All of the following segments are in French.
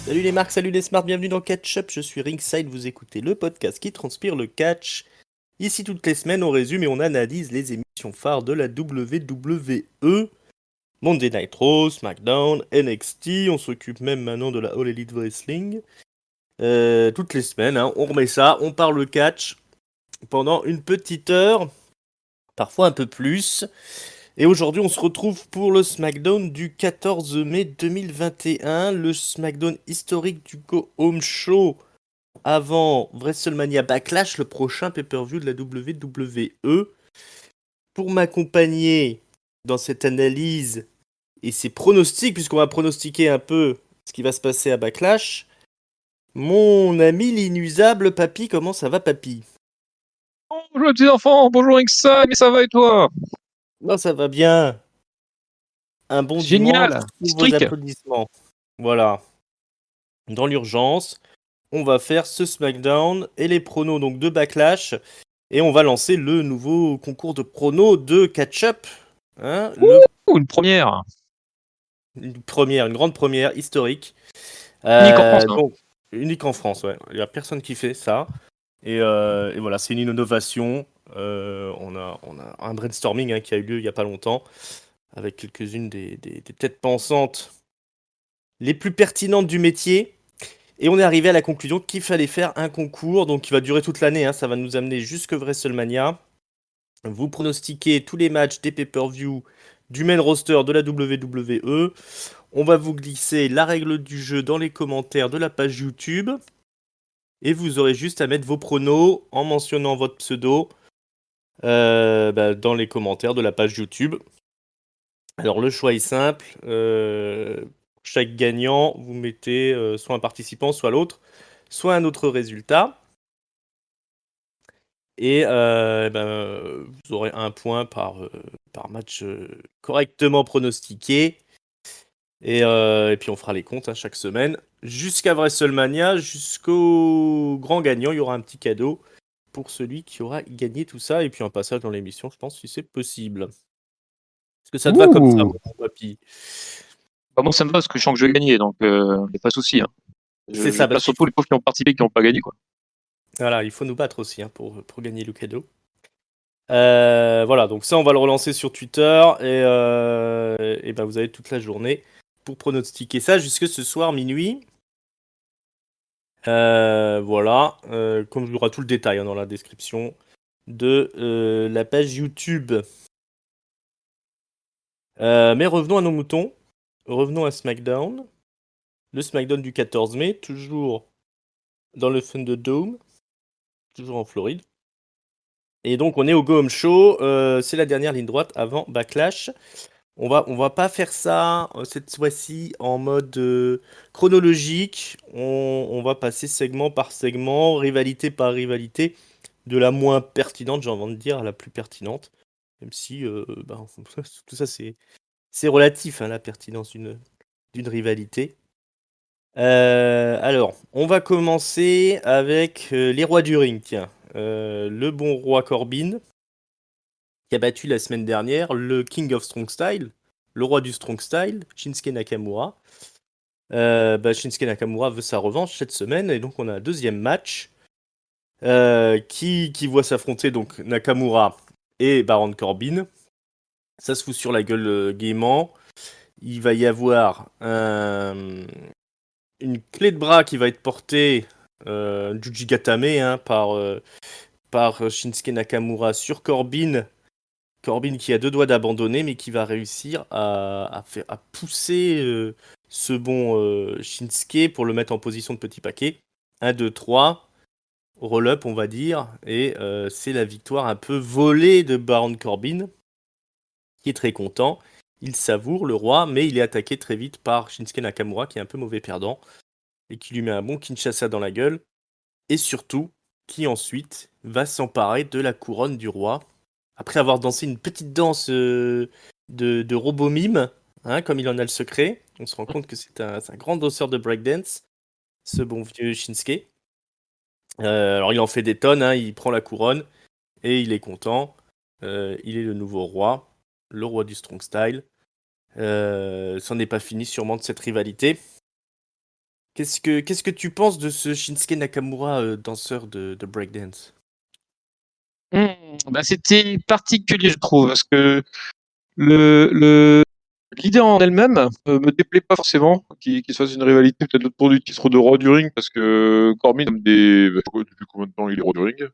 Salut les marques, salut les smarts, bienvenue dans Catch Up, je suis Ringside, vous écoutez le podcast qui transpire le catch. Ici toutes les semaines on résume et on analyse les émissions phares de la WWE, Monday Night Raw, SmackDown, NXT, on s'occupe même maintenant de la All Elite Wrestling. Toutes les semaines, on remet ça, on parle catch pendant une petite heure, parfois un peu plus. Et aujourd'hui, on se retrouve pour le SmackDown du 14 mai 2021, le SmackDown historique du Go Home Show avant WrestleMania Backlash, le prochain pay-per-view de la WWE. Pour m'accompagner dans cette analyse et ces pronostics, puisqu'on va pronostiquer un peu ce qui va se passer à Backlash, mon ami l'inusable Papy, comment ça va Papy? Bonjour les petits enfants, bonjour Ringside, mais ça va et toi? Non, ça va bien. Un bon dimanche Génial, sous vos historique. applaudissements. Voilà. Dans l'urgence, on va faire ce SmackDown et les pronos donc de Backlash. Et on va lancer le nouveau concours de pronos de catch-up. Une première. Une grande première historique. Unique en France, hein. Donc, unique en France, ouais. Il n'y a personne qui fait ça. Et voilà, c'est une innovation. On a un brainstorming qui a eu lieu il n'y a pas longtemps, avec quelques-unes des têtes pensantes les plus pertinentes du métier. Et on est arrivé à la conclusion qu'il fallait faire un concours, donc qui va durer toute l'année, ça va nous amener jusque WrestleMania. Vous pronostiquez tous les matchs des pay-per-view du main roster de la WWE. On va vous glisser la règle du jeu dans les commentaires de la page YouTube. Et vous aurez juste à mettre vos pronos en mentionnant votre pseudo dans les commentaires de la page YouTube. Alors le choix est simple. Chaque gagnant, vous mettez soit un participant, soit l'autre, soit un autre résultat. Et vous aurez un point par match correctement pronostiqué. Et puis on fera les comptes chaque semaine. Jusqu'à WrestleMania, jusqu'au grand gagnant, il y aura un petit cadeau pour celui qui aura gagné tout ça. Et puis un passage dans l'émission, je pense, si c'est possible. Est-ce que ça te va comme ça, Ouh. mon papy? Bah, moi ça me va parce que je sens que je vais gagner, donc y a pas de souci, hein. C'est Je ça, place parce qu'il surtout faut, les pauvres qui ont participé et qui n'ont pas gagné, quoi. voilà, il faut nous battre aussi pour gagner le cadeau. Voilà, donc ça, on va le relancer sur Twitter. Et vous avez toute la journée pour pronostiquer ça jusque ce soir minuit. Voilà, comme il y aura tout le détail dans la description de la page YouTube. Mais revenons à nos moutons. Revenons à SmackDown. Le SmackDown du 14 mai, toujours dans le Thunderdome, toujours en Floride. Et donc on est au Go Home Show. C'est la dernière ligne droite avant Backlash. On va pas faire ça cette fois-ci en mode chronologique. On va passer segment par segment, rivalité par rivalité, de la moins pertinente, j'ai envie de dire, à la plus pertinente. Même si tout ça c'est relatif, la pertinence d'une rivalité. Alors, on va commencer avec les rois du ring. Tiens, le bon roi Corbin qui a battu la semaine dernière le King of Strong Style, le roi du Strong Style, Shinsuke Nakamura. Shinsuke Nakamura veut sa revanche cette semaine et donc on a un deuxième match qui voit s'affronter donc Nakamura et Baron Corbin. Ça se fout sur la gueule gaiement. Il va y avoir une clé de bras qui va être portée Jujigatame par Shinsuke Nakamura sur Corbin. Corbin qui a deux doigts d'abandonner, mais qui va réussir à pousser ce bon Shinsuke pour le mettre en position de petit paquet. 1, 2, 3, roll-up, on va dire. Et c'est la victoire un peu volée de Baron Corbin, qui est très content. Il savoure le roi, mais il est attaqué très vite par Shinsuke Nakamura, qui est un peu mauvais perdant, et qui lui met un bon Kinshasa dans la gueule. Et surtout, qui ensuite va s'emparer de la couronne du roi après avoir dansé une petite danse de robot mime, comme il en a le secret. On se rend compte que c'est un grand danseur de breakdance, ce bon vieux Shinsuke. Alors il en fait des tonnes, il prend la couronne et il est content. Il est le nouveau roi, le roi du strong style. C'en est pas fini sûrement de cette rivalité. Qu'est-ce que tu penses de ce Shinsuke Nakamura, danseur de breakdance? Bah, c'était particulier, je trouve, parce que le l'idée en elle-même me déplaît pas forcément, qu'il se fasse une rivalité peut-être pour du titre de roi du ring, parce que Corbin, depuis combien de temps il est roi du ring?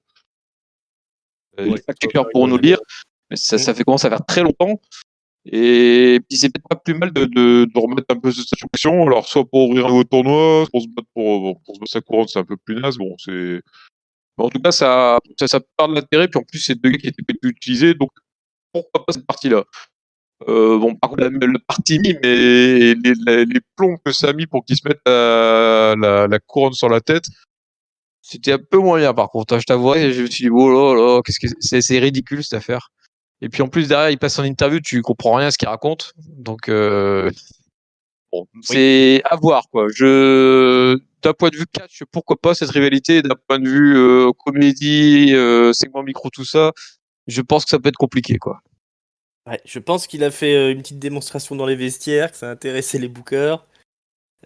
Les Ouais, ça va fact-checkers faire une pourront nous bonne année, dire, ouais. mais ça, Mmh. ça fait commence à faire très longtemps. Et puis c'est peut-être pas plus mal de remettre un peu cette situation. Alors soit pour ouvrir un nouveau tournoi, pour se battre pour se battre sa couronne, c'est un peu plus naze. Bon, c'est. Mais en tout cas, ça part de l'intérêt. Puis en plus, c'est deux gars qui étaient plus utilisés, donc pourquoi pas cette partie-là. Bon, par contre, le parti mis, mais les plombs que ça a mis pour qu'ils se mettent la couronne sur la tête, c'était un peu moyen par contre, hein, je t'avouerai. Je me suis dit, oh là là, qu'est-ce que c'est ridicule cette affaire. Et puis en plus, derrière, il passe son interview, tu comprends rien à ce qu'il raconte. Donc, bon, Oui. c'est à voir, quoi. D'un point de vue catch, pourquoi pas cette rivalité. D'un point de vue comédie, segment micro, tout ça, je pense que ça peut être compliqué, quoi. Ouais, je pense qu'il a fait, une petite démonstration dans les vestiaires, que ça a intéressé les bookers.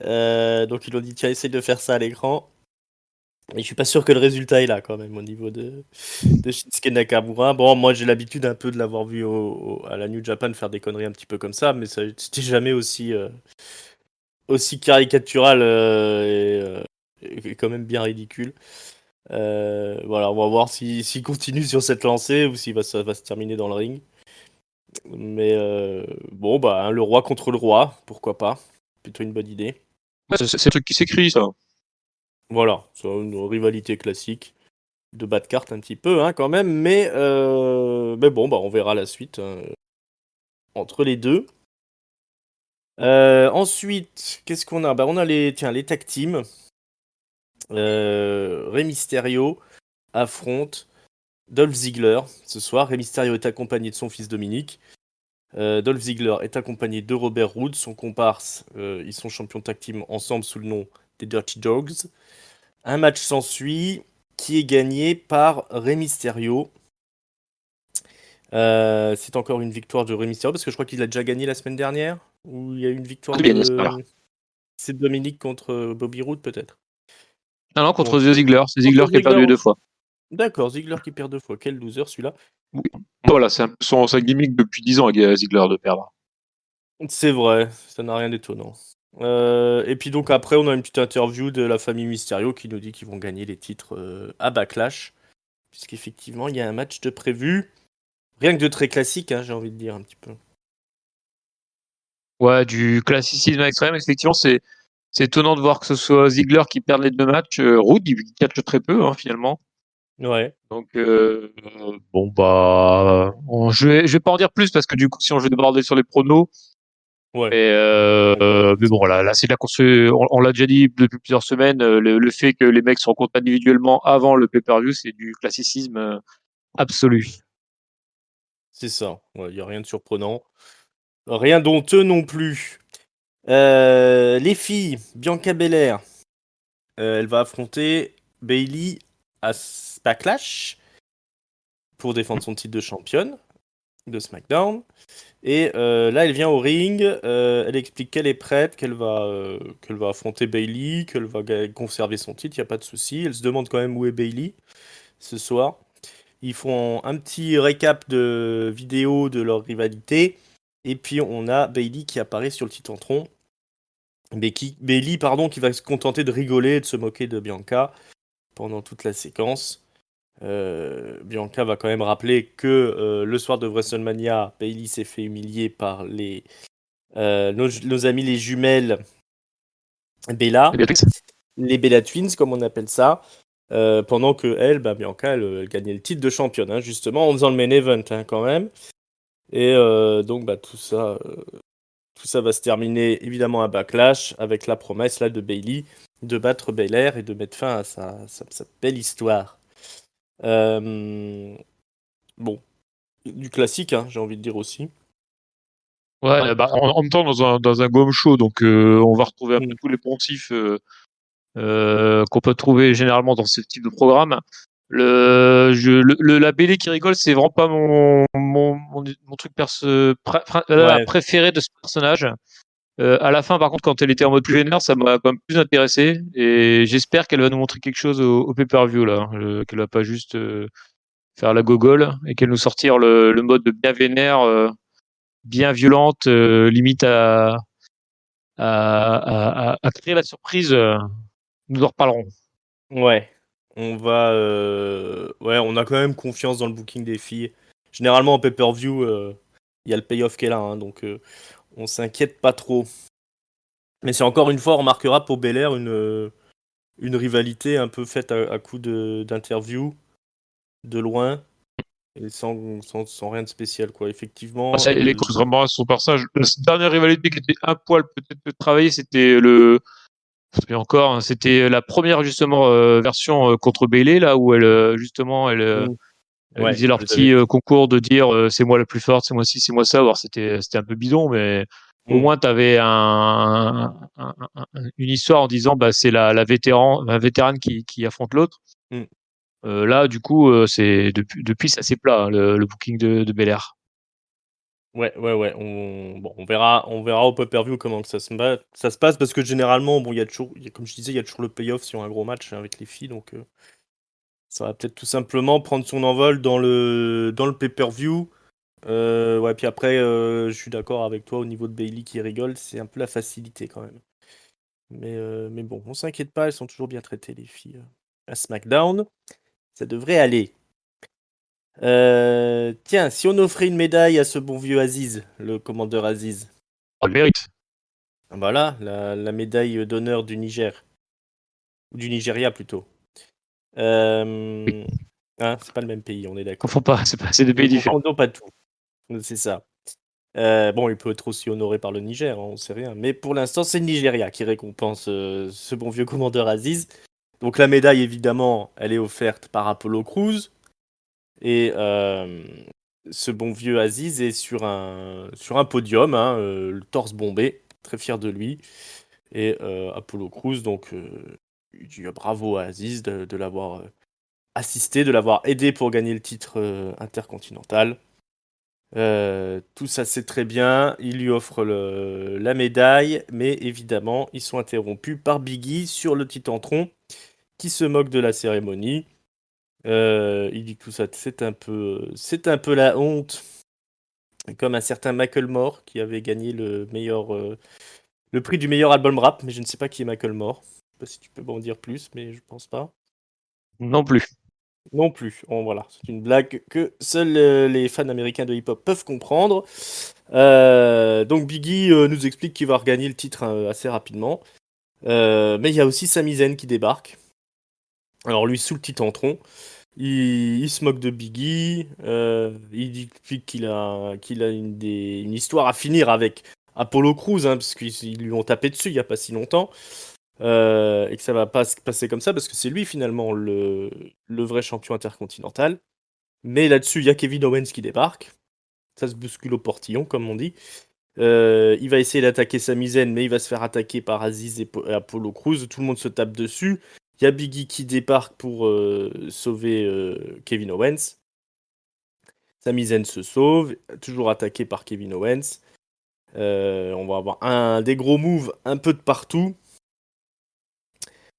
Donc ils ont dit: «Tiens, essaye de faire ça à l'écran». Et je suis pas sûr que le résultat est là quand même au niveau de Shinsuke Nakamura. Bon, moi j'ai l'habitude un peu de l'avoir vu à la New Japan faire des conneries un petit peu comme ça, mais c'était jamais aussi caricatural, et quand même bien ridicule. Voilà, on va voir s'il continue sur cette lancée ou si ça va se terminer dans le ring. Mais bon, bah, hein, le roi contre le roi, pourquoi pas. Plutôt une bonne idée. Ouais, c'est un truc qui s'écrit, ça. Voilà, c'est une rivalité classique. De bas de cartes un petit peu, hein, quand même, mais bon, bah, on verra la suite, hein, entre les deux. Ensuite, qu'est-ce qu'on a? Bah, on a les tag teams. Rey Mysterio affronte Dolph Ziggler ce soir. Rey Mysterio est accompagné de son fils Dominique. Dolph Ziggler est accompagné de Robert Roode, son comparse. Ils sont champions tag team ensemble sous le nom des Dirty Dogs. Un match s'ensuit qui est gagné par Rey Mysterio. C'est encore une victoire de Rey Mysterio parce que je crois qu'il a déjà gagné la semaine dernière. Ou il y a eu une victoire Il gagne, c'est pas grave. c'est Dominique contre Bobby Roode peut-être. Non, non, contre The Contre, Ziggler. C'est contre Ziggler qui a Ziggler perdu deux aussi. fois. D'accord, Ziggler qui perd 2 fois. Quel loser celui-là. Oui. Voilà, c'est un peu sa gimmick depuis 10 ans, Ziggler, de perdre. C'est vrai, ça n'a rien d'étonnant. Et puis donc après, on a une petite interview de la famille Mysterio qui nous dit qu'ils vont gagner les titres à Backlash. Puisqu'effectivement, il y a un match de prévu. Rien que de très classique, hein, j'ai envie de dire un petit peu. Ouais, du classicisme extrême, effectivement, c'est étonnant de voir que ce soit Ziggler qui perd les deux matchs. Roode, il catch très peu, hein, finalement. Ouais, Donc, bon, bah, je vais pas en dire plus parce que du coup, si on veut déborder sur les pronos, ouais. mais bon, là c'est de la construction. On l'a déjà dit depuis plusieurs semaines, le fait que les mecs se rencontrent individuellement avant le pay-per-view, c'est du classicisme absolu. C'est ça. Il n'y a rien de surprenant. Rien d'honteux non plus. Les filles, Bianca Belair, elle va affronter Bayley à Backlash pour défendre son titre de championne de SmackDown. Et là, elle vient au ring, elle explique qu'elle est prête, qu'elle va affronter Bayley, qu'elle va conserver son titre, il n'y a pas de souci. Elle se demande quand même où est Bayley ce soir. Ils font un petit récap de vidéos de leur rivalité. Et puis on a Bayley qui apparaît sur le Titantron. Bayley, pardon, qui va se contenter de rigoler et de se moquer de Bianca pendant toute la séquence. Bianca va quand même rappeler que le soir de WrestleMania, Bayley s'est fait humilier par nos amis les jumelles Bella, les Bella Twins comme on appelle ça, pendant que elle, Bianca, elle gagnait le titre de championne, hein, justement en faisant le main event, hein, quand même. Et donc tout ça va se terminer évidemment à Backlash avec la promesse là de Bayley de battre Belair et de mettre fin à sa belle histoire. Bon, du classique, hein, j'ai envie de dire aussi. Ouais, bah, en même temps, dans un Gom Show, donc on va retrouver un peu Mm. tous les poncifs qu'on peut trouver généralement dans ce type de programme. La BD qui rigole, c'est vraiment pas mon truc Ouais, préféré de ce personnage. À la fin, par contre, quand elle était en mode plus vénère, ça m'a quand même plus intéressé. Et j'espère qu'elle va nous montrer quelque chose au pay-per-view, là. Qu'elle va pas juste faire la gogole et qu'elle nous sortir le mode bien vénère, bien violente, limite à créer la surprise. Nous en reparlerons. Ouais, ouais, on a quand même confiance dans le booking des filles. Généralement en pay-per-view, il y a le payoff qui est là, hein, donc on s'inquiète pas trop. Mais c'est encore une fois, on remarquera pour Belair une rivalité un peu faite à coup d'interview, de loin, et sans rien de spécial, quoi. Effectivement, Elle cause vraiment à son passage. La dernière rivalité qui était un poil peut-être travaillée, c'était et encore, hein, c'était la première justement version contre Bayley, là où elle justement ils ouais, faisaient leur je les avais petit vus. concours de dire c'est moi la plus forte, c'est moi ci, c'est moi ça. Alors c'était un peu bidon, mais au Mm. moins tu avais une histoire en disant bah c'est la vétérane qui affronte l'autre. Mm. Là du coup c'est depuis c'est assez plat, hein, le booking de Belair. Ouais, bon, on verra au pay-per-view comment que ça se passe, parce que généralement, bon, il y a toujours, comme je disais, il y a toujours le payoff sur un gros match, hein, avec les filles, donc ça va peut-être tout simplement prendre son envol dans le pay-per-view. Ouais, puis après, je suis d'accord avec toi au niveau de Bailey qui rigole, c'est un peu la facilité quand même. Mais bon, on s'inquiète pas, elles sont toujours bien traitées, les filles. À SmackDown, ça devrait aller. Tiens, si on offrait une médaille à ce bon vieux Aziz, le commandeur Aziz. On le mérite. Voilà, la médaille d'honneur du Niger. Ou du Nigeria plutôt. Oui. Euh, hein, c'est pas le même pays, on est d'accord. Confond pas, c'est deux Ne pays différents. confondons pas tout. C'est ça. Bon, il peut être aussi honoré par le Niger, hein, on sait rien. Mais pour l'instant, c'est le Nigeria qui récompense ce bon vieux commandeur Aziz. Donc la médaille, évidemment, elle est offerte par Apollo Crews. Et ce bon vieux Aziz est sur un podium, hein, le torse bombé, très fier de lui. Et Apollo Crews, donc, il dit bravo à Aziz de l'avoir assisté, de l'avoir aidé pour gagner le titre intercontinental. Tout ça c'est très bien, il lui offre la médaille, mais évidemment ils sont interrompus par Biggie sur le Titantron qui se moque de la cérémonie. Il dit que tout ça c'est un peu la honte, comme un certain Macklemore qui avait gagné le prix du meilleur album rap, mais je ne sais pas qui est Macklemore. Je sais pas si tu peux m'en dire plus, mais je pense pas. Non plus. Non plus. Bon, voilà, c'est une blague que seuls les fans américains de hip-hop peuvent comprendre. Donc Biggie nous explique qu'il va regagner le titre assez rapidement. Mais il y a aussi Sami Zayn qui débarque. Alors lui, sous le Titantron, il se moque de Biggie. Il dit qu'il a une histoire à finir avec Apollo Crews, hein, parce qu'ils lui ont tapé dessus il n'y a pas si longtemps. Et que ça va pas se passer comme ça, parce que c'est lui finalement le vrai champion intercontinental. Mais là-dessus, il y a Kevin Owens qui débarque. Ça se bouscule au portillon, comme on dit. Il va essayer d'attaquer Sami Zayn, mais il va se faire attaquer par Aziz et Apollo Crews. Tout le monde se tape dessus. Il y a Biggie qui débarque pour sauver Kevin Owens. Sami Zayn se sauve, toujours attaqué par Kevin Owens. On va avoir des gros moves un peu de partout.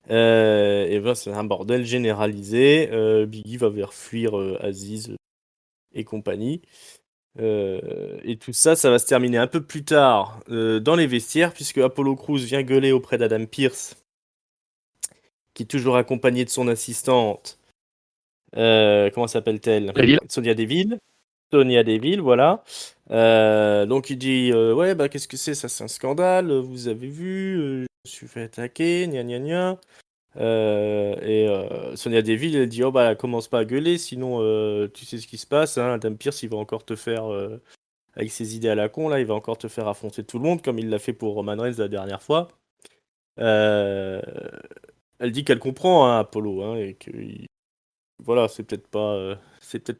Et ben, c'est un bordel généralisé. Biggie va vers fuir Aziz et compagnie. Et tout ça, ça va se terminer un peu plus tard dans les vestiaires, puisque Apollo Crews vient gueuler auprès d'Adam Pearce, qui est toujours accompagné de son assistante. Comment s'appelle-t-elle? La ville. Sonia Deville. Sonia Deville, voilà. Donc il dit ouais, bah qu'est-ce que c'est? Ça, c'est un scandale. Vous avez vu, je me suis fait attaquer, gna gna gna. Sonia Deville, elle dit oh bah commence pas à gueuler, sinon tu sais ce qui se passe. Hein, Adam Pearce, il va encore te faire avec ses idées à la con, là, il va encore te faire affronter tout le monde, comme il l'a fait pour Roman Reigns la dernière fois. Euh, Elle dit qu'elle comprend, hein, Apollo, hein, et que voilà, c'est peut-être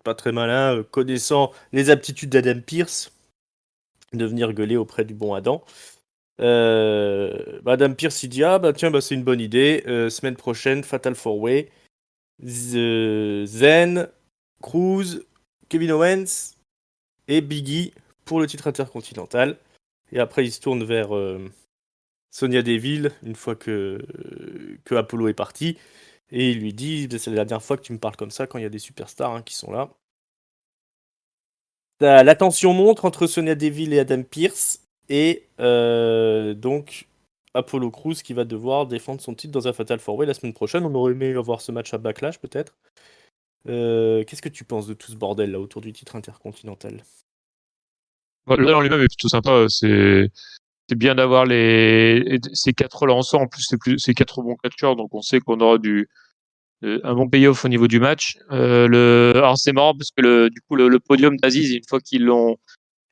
pas très malin, connaissant les aptitudes d'Adam Pearce, de venir gueuler auprès du bon Adam. Adam Pearce, il dit ah bah tiens, bah c'est une bonne idée. Semaine prochaine, Fatal 4-Way, Zen, Cruz, Kevin Owens et Biggie pour le titre intercontinental. Et après, il se tourne vers Sonia Deville, une fois que Apollo est parti. Et il lui dit, c'est la dernière fois que tu me parles comme ça quand il y a des superstars qui sont là. La tension monte entre Sonia Deville et Adam Pearce. Et donc, Apollo Crews qui va devoir défendre son titre dans un Fatal 4-Way la semaine prochaine. On aurait aimé avoir ce match à Backlash peut-être. Qu'est-ce que tu penses de tout ce bordel là autour du titre intercontinental? Là, en lui-même est plutôt sympa. C'est bien d'avoir ces 4 lancers. En plus, c'est 4 bons catcheurs, donc on sait qu'on aura un bon payoff au niveau du match. Alors c'est marrant parce que du coup le podium d'Aziz, une fois qu'ils l'ont,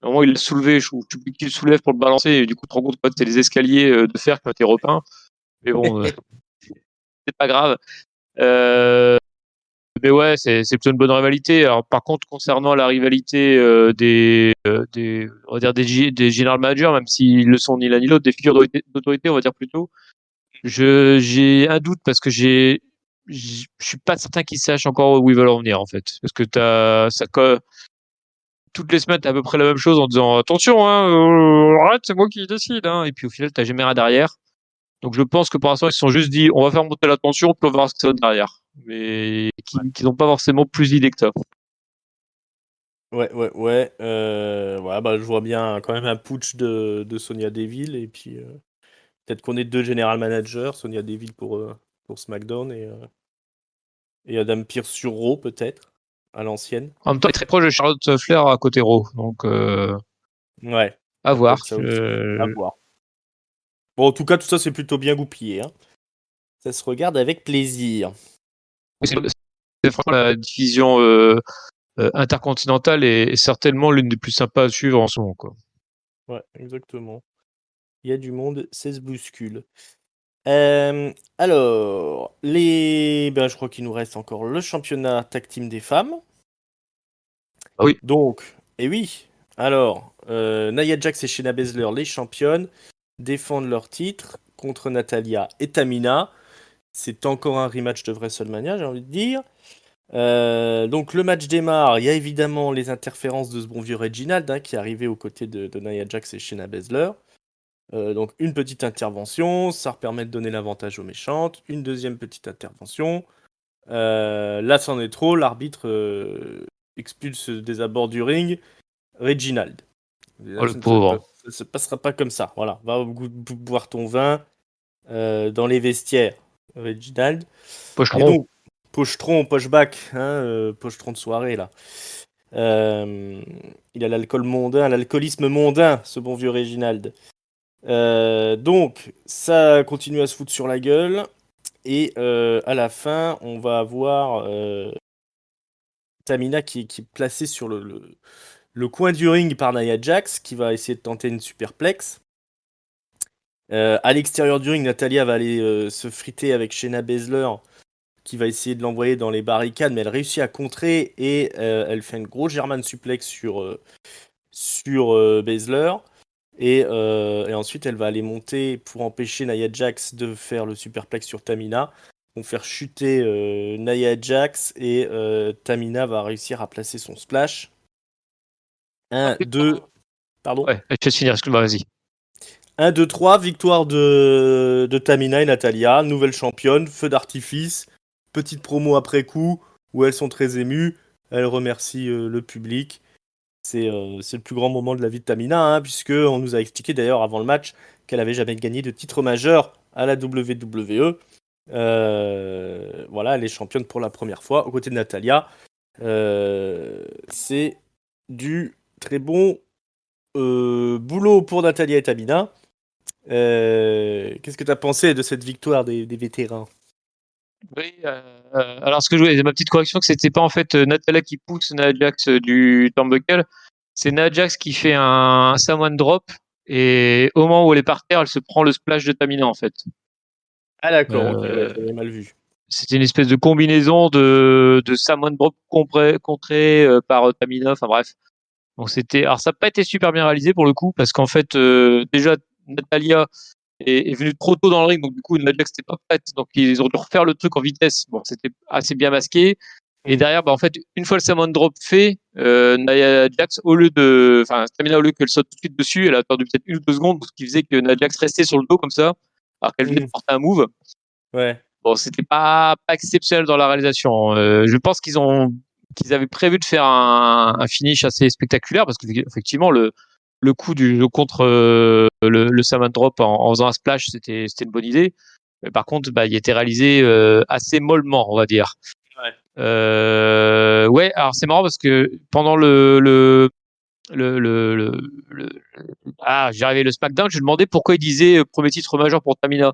au moment où il l'a soulevé, je trouve qu'il le soulève pour le balancer, et du coup tu te rends compte que c'est les escaliers de fer qui ont été repeints. Mais bon, c'est pas grave. Euh, mais ouais, c'est plutôt une bonne rivalité. Alors par contre, concernant la rivalité on va dire des general managers, même s'ils le sont ni l'un ni l'autre, des figures d'autorité, on va dire plutôt, j'ai un doute parce que je suis pas certain qu'ils sachent encore où ils veulent en venir en fait. Parce que toutes les semaines, t'as à peu près la même chose en disant attention, arrête, c'est moi qui décide. Et puis au final, t'as jamais rien derrière. Donc je pense que pour l'instant, ils se sont juste dit on va faire monter la tension, puis on verra ce que ça donne derrière. Mais qui n'ont pas forcément plus d'idées que ça. Ouais. Ouais, bah, je vois bien quand même un putsch de Sonia Deville. Et puis peut-être qu'on est 2 general managers, Sonia Deville pour SmackDown et Adam Pearce sur Raw peut-être, à l'ancienne. En même temps, il est très proche de Charlotte Flair à côté Raw. Donc Ouais, à il y a voir. peut-être ça aussi. À voir. Bon, en tout cas, tout ça, c'est plutôt bien goupillé. Ça se regarde avec plaisir. C'est franchement la division intercontinentale est certainement l'une des plus sympas à suivre en ce moment, quoi. Ouais, exactement. Il y a du monde, ça se bouscule. Alors, je crois qu'il nous reste encore le championnat tag team des femmes. Ah oui. Donc, et oui, alors, Nia Jax et Shayna Baszler, les championnes, défendent leur titre contre Natalia et Tamina. C'est encore un rematch de WrestleMania, j'ai envie de dire. Donc le match démarre, il y a évidemment les interférences de ce bon vieux Reginald qui est arrivé aux côtés de Nia Jax et Shayna Baszler. Donc une petite intervention, ça permet de donner l'avantage aux méchantes. Une deuxième petite intervention. Là c'en est trop, l'arbitre expulse des abords du ring Reginald. Oh le pauvre. Ça se passera pas comme ça. Voilà, va boire ton vin dans les vestiaires, Reginald. Et Pochetron. donc, pochetron, pocheback, pochetron de soirée là. Il a l'alcool mondain, l'alcoolisme mondain, ce bon vieux Reginald. Donc, ça continue à se foutre sur la gueule. Et à la fin, on va avoir Tamina qui est placée sur le coin du ring par Nia Jax, qui va essayer de tenter une superplex. À l'extérieur du ring, Natalia va aller se friter avec Shayna Baszler, qui va essayer de l'envoyer dans les barricades, mais elle réussit à contrer et elle fait une grosse German suplex sur Baszler. Et ensuite, elle va aller monter pour empêcher Nia Jax de faire le superplex sur Tamina. Vont faire chuter Nia Jax et Tamina va réussir à placer son splash. 1, 2, pardon. Ouais, je vais finir, excuse-moi, vas-y. 1, 2, 3, victoire de Tamina et Natalia, nouvelle championne, feu d'artifice, petite promo après coup, où elles sont très émues, elles remercient le public. C'est le plus grand moment de la vie de Tamina, puisque on nous a expliqué d'ailleurs avant le match qu'elle avait jamais gagné de titre majeur à la WWE. Voilà, elle est championne pour la première fois aux côtés de Natalia. C'est du très bon boulot pour Natalia et Tamina. Qu'est-ce que tu as pensé de cette victoire des vétérans? Oui, alors ce que je voulais, ma petite correction, que c'était pas en fait Natalia qui pousse Nia Jax du turnbuckle, c'est Nia Jax qui fait un Samoan drop, et au moment où elle est par terre, elle se prend le splash de Tamina en fait. Ah d'accord, ok, ouais, Euh, j'avais mal vu. C'était une espèce de combinaison de Samoan drop contré par Tamina, enfin bref. Donc alors ça n'a pas été super bien réalisé pour le coup, parce qu'en fait, déjà, Natalia est venue trop tôt dans le ring, donc du coup, Nia Jax n'était pas prête, donc ils ont dû refaire le truc en vitesse. Bon, c'était assez bien masqué. Et derrière, en fait, une fois le Salmon Drop fait, Nia Jax, Tamina, au lieu qu'elle saute tout de suite dessus, elle a attendu peut-être 1 ou 2 secondes, ce qui faisait que Nia Jax restait sur le dos comme ça, alors qu'elle venait de porter un move. Ouais. Bon, c'était pas exceptionnel dans la réalisation. Je pense qu'ils avaient prévu de faire un finish assez spectaculaire parce qu'effectivement, le coup du jeu contre le Salmon Drop en faisant un splash, c'était une bonne idée. Mais par contre, il était réalisé assez mollement, on va dire. Ouais. Ouais, alors c'est marrant parce que pendant j'arrivais le SmackDown, je lui demandais pourquoi il disait premier titre majeur pour Tamina.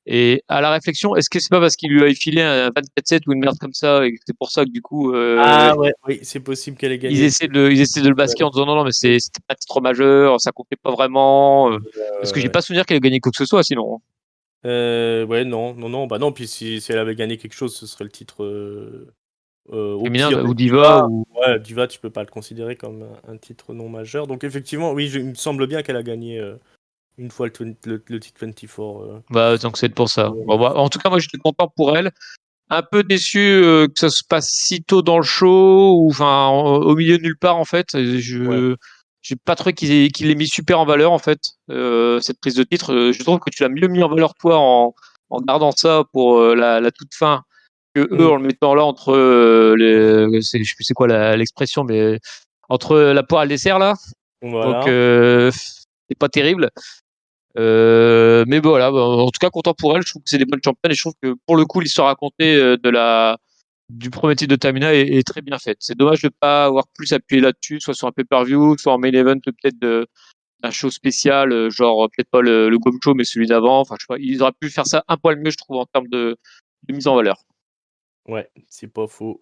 Et à la réflexion, est-ce que c'est pas parce qu'il lui a filé un 24-7 ou une merde comme ça et que c'est pour ça que du coup Ah ouais, oui, c'est possible qu'elle ait gagné. ils essaient de le basquer en disant non mais c'était pas un titre majeur, ça comptait pas vraiment parce que j'ai pas souvenir qu'elle ait gagné quoi que ce soit sinon. Ouais, non, bah non, puis si elle avait gagné quelque chose, ce serait le titre au Féminin pire ou de Diva ou Ouais, Diva, tu peux pas le considérer comme un titre non majeur. Donc effectivement, oui, il me semble bien qu'elle a gagné une fois le titre 24. donc c'est pour ça. Bon, en tout cas moi j'étais content pour elle. Un peu déçu que ça se passe si tôt dans le show ou enfin au milieu de nulle part en fait. J'ai pas trouvé qu'il l'ait mis super en valeur en fait cette prise de titre. Je trouve que tu l'as mieux mis en valeur toi en gardant ça pour la toute fin que eux en le mettant là entre je sais plus c'est quoi l'expression mais entre la poire et le dessert là. Donc Voilà. c'est pas terrible. Mais bon, voilà, en tout cas content pour elle. Je trouve que c'est des bonnes championnes et je trouve que pour le coup l'histoire racontée du premier titre de Tamina est très bien faite. C'est dommage de pas avoir plus appuyé là-dessus, soit sur un pay-per-view, soit en main event peut-être d'un show spécial, genre peut-être pas le Gom Show mais celui d'avant. Enfin, je sais pas, ils auraient pu faire ça un poil mieux, je trouve, en termes de mise en valeur. Ouais, c'est pas faux.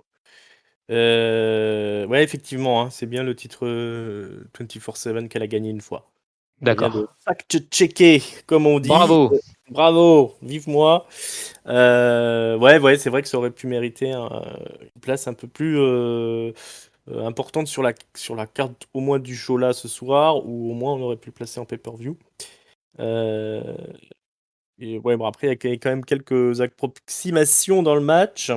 Ouais, effectivement, hein, c'est bien le titre 24/7 qu'elle a gagné une fois. On vient de D'accord. fact-checker, comme on dit. Bravo. Bravo, vive moi. Ouais, c'est vrai que ça aurait pu mériter une place un peu plus importante sur la carte au moins du show là ce soir, ou au moins on aurait pu le placer en pay-per-view. Euh, et ouais, bon, après, il y a quand même quelques approximations dans le match.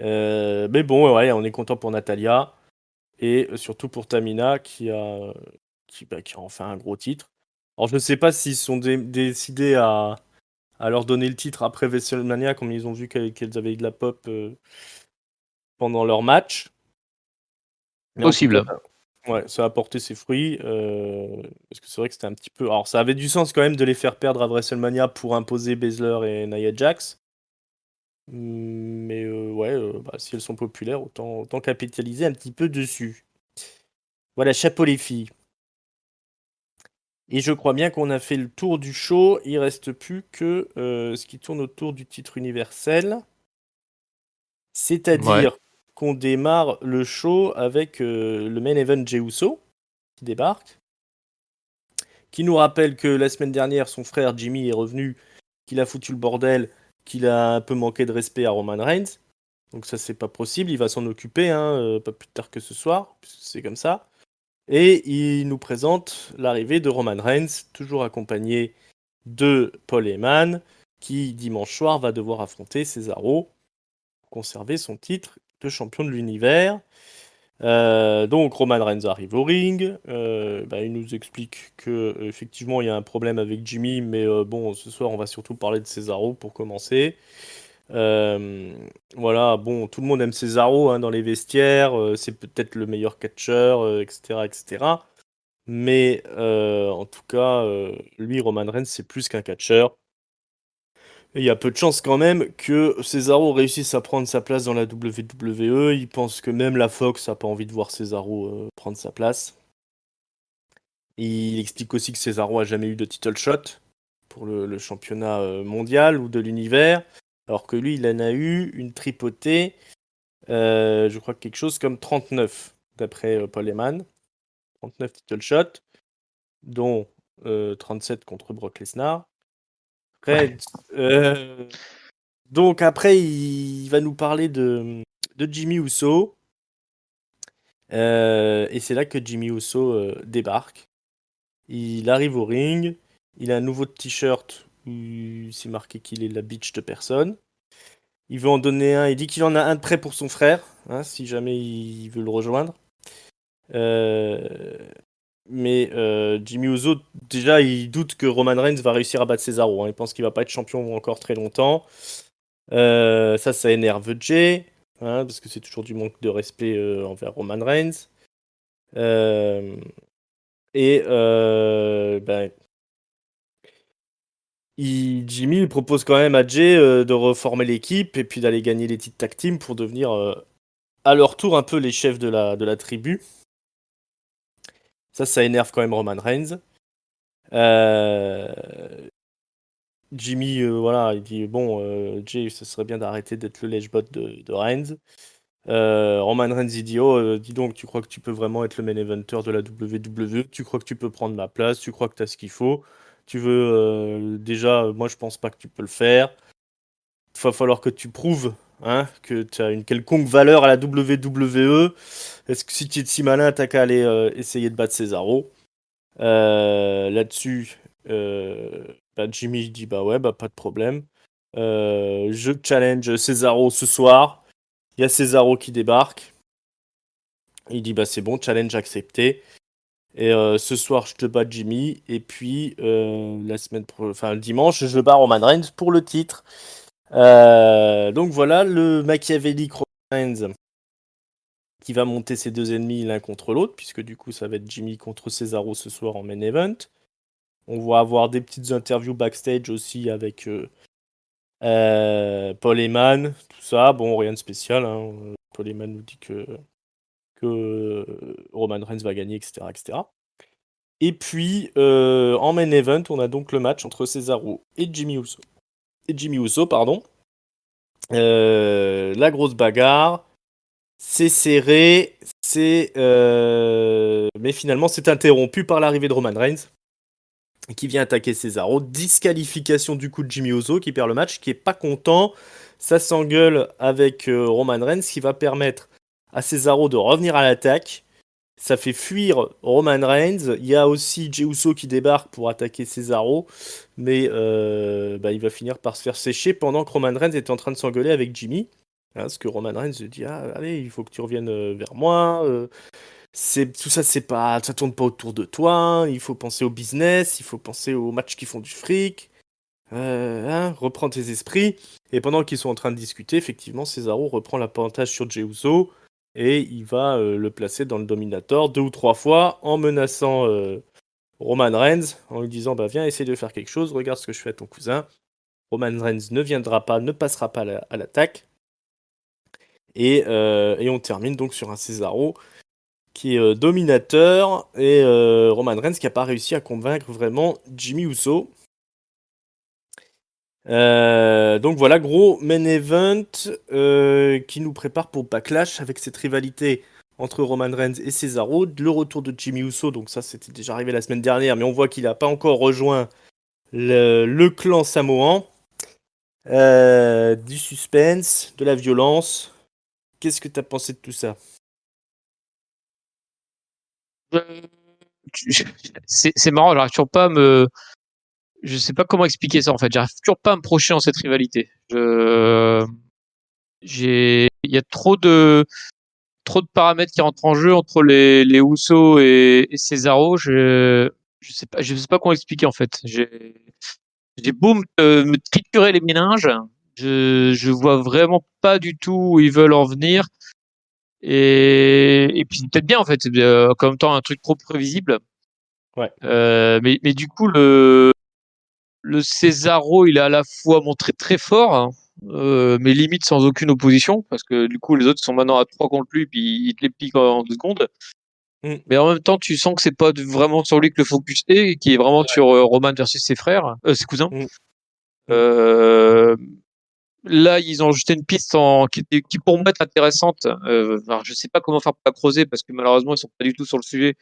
Mais bon, ouais, on est content pour Natalia et surtout pour Tamina qui a enfin un gros titre. Alors, je ne sais pas s'ils sont décidés à leur donner le titre après WrestleMania, comme ils ont vu qu'elles avaient eu de la pop pendant leur match. Mais en tout cas, Possible. ouais, ça a porté ses fruits. Parce que c'est vrai que c'était un petit peu. Alors, ça avait du sens quand même de les faire perdre à WrestleMania pour imposer Baszler et Nia Jax. Mais ouais, bah, si elles sont populaires, autant capitaliser un petit peu dessus. Voilà, chapeau les filles. Et je crois bien qu'on a fait le tour du show. Il reste plus que ce qui tourne autour du titre universel. Ouais. C'est-à-dire qu'on démarre le show avec le main event Jey Uso qui débarque, qui nous rappelle que la semaine dernière, son frère Jimmy est revenu, qu'il a foutu le bordel, qu'il a un peu manqué de respect à Roman Reigns. Donc ça, c'est pas possible. Il va s'en occuper, hein, pas plus tard que ce soir, puisque c'est comme ça. Et il nous présente l'arrivée de Roman Reigns, toujours accompagné de Paul Heyman, qui dimanche soir va devoir affronter Cesaro pour conserver son titre de champion de l'univers. Donc Roman Reigns arrive au ring, il nous explique que effectivement il y a un problème avec Jimmy, mais bon, ce soir on va surtout parler de Cesaro pour commencer. Euh, voilà, bon, tout le monde aime Cesaro hein, dans les vestiaires, c'est peut-être le meilleur catcheur, etc., etc. Mais en tout cas, lui, Roman Reigns, c'est plus qu'un catcheur. Et il y a peu de chances quand même que Cesaro réussisse à prendre sa place dans la WWE. Il pense que même la Fox n'a pas envie de voir Cesaro prendre sa place. Il explique aussi que Cesaro a jamais eu de title shot pour le championnat mondial ou de l'univers, alors que lui, il en a eu une tripotée, je crois que quelque chose comme 39, d'après Paul Heyman. 39 title shots, dont 37 contre Brock Lesnar. Après, donc après, il va nous parler de Jimmy Uso. Et c'est là que Jimmy Uso débarque. Il arrive au ring. Il a un nouveau t-shirt où c'est marqué qu'il est la bitch de personne. Il veut en donner un. Il dit qu'il en a un de prêt pour son frère, hein, si jamais il veut le rejoindre. Mais Jimmy Uso, déjà, il doute que Roman Reigns va réussir à battre Cesaro. Hein. Il pense qu'il va pas être champion encore très longtemps. Ça énerve Jay, hein, parce que c'est toujours du manque de respect envers Roman Reigns. Ben, Jimmy il propose quand même à Jay de reformer l'équipe et puis d'aller gagner les titres tag team pour devenir à leur tour un peu les chefs de la tribu. Ça énerve quand même Roman Reigns. Jimmy, voilà, il dit bon, Jay, ce serait bien d'arrêter d'être le lèche-bot de Reigns. Roman Reigns il dit dis donc, tu crois que tu peux vraiment être le main eventer de la WWE? Tu crois que tu peux prendre ma place? Tu crois que tu as ce qu'il faut? Tu veux déjà, moi je pense pas que tu peux le faire. Il va falloir que tu prouves hein, que tu as une quelconque valeur à la WWE. Est-ce que si tu es si malin, t'as qu'à aller essayer de battre Cesaro? Là-dessus, Jimmy dit bah ouais, bah pas de problème. Je challenge Cesaro ce soir. Il y a Cesaro qui débarque. Il dit bah c'est bon, challenge accepté. Et ce soir je te bats Jimmy. Et puis le dimanche je bats Roman Reigns pour le titre. Donc voilà le machiavélique Roman Reigns qui va monter ses deux ennemis l'un contre l'autre, puisque du coup ça va être Jimmy contre Cesaro ce soir en main event. On va avoir des petites interviews backstage aussi avec Paul Heyman, tout ça. Bon, rien de spécial. Hein. Paul Heyman nous dit que Roman Reigns va gagner, etc. etc. Et puis, en main event, on a donc le match entre Cesaro et Jimmy Uso, pardon. La grosse bagarre. C'est serré, mais finalement c'est interrompu par l'arrivée de Roman Reigns qui vient attaquer Cesaro. Disqualification du coup de Jimmy Uso qui perd le match, qui est pas content. Ça s'engueule avec Roman Reigns, qui va permettre à Cesaro de revenir à l'attaque. Ça fait fuir Roman Reigns. Il y a aussi Jey Uso qui débarque pour attaquer Cesaro, mais il va finir par se faire sécher pendant que Roman Reigns est en train de s'engueuler avec Jimmy. Parce que Roman Reigns dit allez, il faut que tu reviennes vers moi. Tout ça, ça tourne pas autour de toi. Hein, il faut penser au business, il faut penser aux matchs qui font du fric. Reprends tes esprits. Et pendant qu'ils sont en train de discuter, effectivement, Cesaro reprend l'avantage sur Jey Uso et il va le placer dans le Dominator 2 ou 3 fois en menaçant Roman Reigns en lui disant viens essayer de faire quelque chose. Regarde ce que je fais à ton cousin. Roman Reigns ne passera pas à l'attaque. Et on termine donc sur un Cesaro qui est dominateur et Roman Reigns qui n'a pas réussi à convaincre vraiment Jimmy Uso. Donc voilà, gros main event qui nous prépare pour Backlash avec cette rivalité entre Roman Reigns et Cesaro. Le retour de Jimmy Uso, donc ça c'était déjà arrivé la semaine dernière, mais on voit qu'il n'a pas encore rejoint le clan samoan. Du suspense, de la violence. Qu'est-ce que tu as pensé de tout ça? C'est marrant, j'arrive toujours pas à je sais pas comment expliquer ça en fait. J'arrive toujours pas à me projeter dans cette rivalité. Il y a trop de paramètres qui rentrent en jeu entre les Usos et Cesaro. Je sais pas comment expliquer en fait. J'ai beau me triturer les méninges, je vois vraiment pas du tout où ils veulent en venir. Et puis c'est peut-être bien en fait, en même temps un truc trop prévisible. Ouais. Mais du coup le Cesaro, il est à la fois montré très fort, hein, mais limite sans aucune opposition, parce que du coup les autres sont maintenant à 3 contre lui, puis il te les pique en 2 secondes. Mais en même temps, tu sens que c'est pas vraiment sur lui que le focus est, qui est vraiment sur Roman versus ses frères, ses cousins. Là, ils ont jeté une piste qui pour moi est intéressante. Alors, je sais pas comment faire pour la creuser parce que malheureusement ils sont pas du tout sur le sujet.